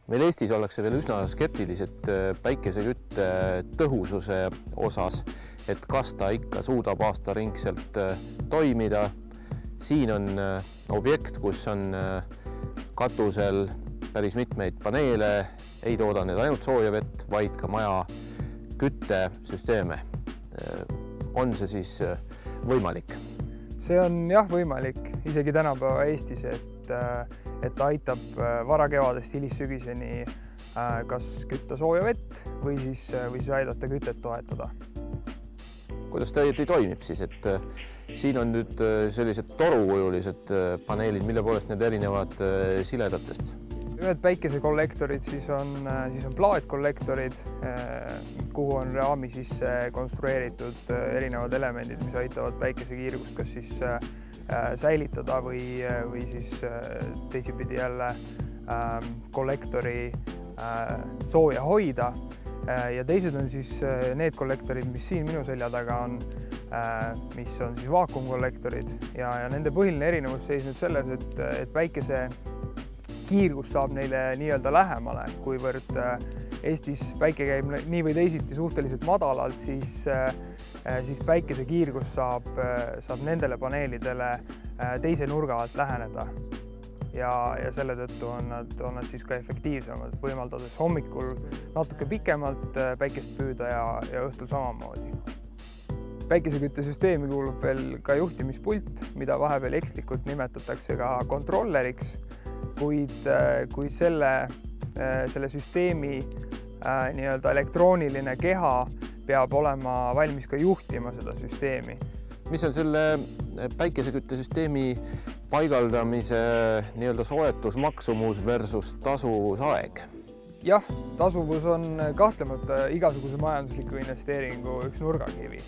Meil Eestis ollakse veel üsna skeptilised päikesekütte tõhususe osas, et kas ta ikka suudab aastaringselt toimida. Siin on objekt, kus on katusel päris mitmeid paneele, ei tooda need ainult sooja vett, vaid ka maja küttesüsteeme. On see siis võimalik? See on jah võimalik, isegi tänapäeva Eestis, et aitab varakevadest hilissügiseni kas kütta sooja vett või siis aidata kütet toetada. Kuidas ta õieti toimib siis? Et siin on nüüd sellised torukujulised paneelid, mille poolest need erinevad siledatest? Ühed päikesekollektorid siis on plaatkollektorid, kuhu on raami sisse konstrueeritud erinevad elemendid, mis aitavad päikesekiirgust kas siis säilitada või siis teisipidi jälle kollektori sooja hoida. Ja teised on siis need kollektorid, mis siin minu selja taga on, mis on siis vaakumkollektorid ja nende põhiline erinevus seisneb selles, et päikese kiirgus saab neile nii-öelda lähemale, kuivõrd Eestis päike käib nii või teisiti suhteliselt madalalt, siis päikese kiirgus saab nendele paneelidele teise nurga alt läheneda. Ja selle tõttu on nad siis ka efektiivsemad, võimaldades hommikul natuke pikemalt päikest püüda ja õhtul samamoodi. Päikeseküttesüsteemi kuulub veel ka juhtimispult, mida vahepeal ekslikult nimetatakse ka kontrolleriks, kuid selle süsteemi nii-öelda elektrooniline keha peab olema valmis ka juhtima seda süsteemi. Mis on selle päikeseküttesüsteemi paigaldamise nii-öelda soetusmaksumus versus tasuvusaeg? Jah, tasuvus on kahtlemata igasuguse majandusliku investeeringu üks nurgakivi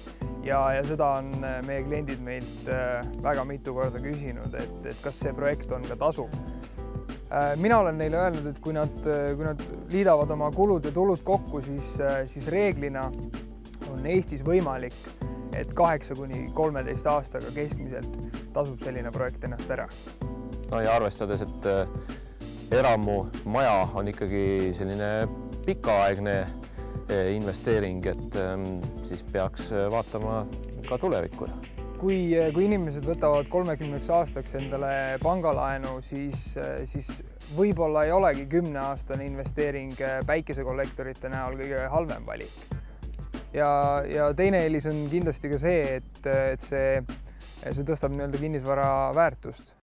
ja seda on meie kliendid meilt väga mitu korda küsinud, et kas see projekt on ka tasuv. Mina olen neile öelnud, et kui nad liidavad oma kulud ja tulud kokku, siis reeglina on Eestis võimalik, et 8–13 aastaga keskmiselt tasub selline projekt ennast ära. No ja arvestades, et eramu maja on ikkagi selline pikaaegne investeering, et siis peaks vaatama ka tulevikku. Kui inimesed võtavad 30 aastaks endale pangalaenu, siis võib-olla ei olegi 10-aastane investeering päikesekollektorite näol kõige halvem valik. Ja teine eelis on kindlasti ka see, et see tõstab nii-öelda kinnisvara väärtust.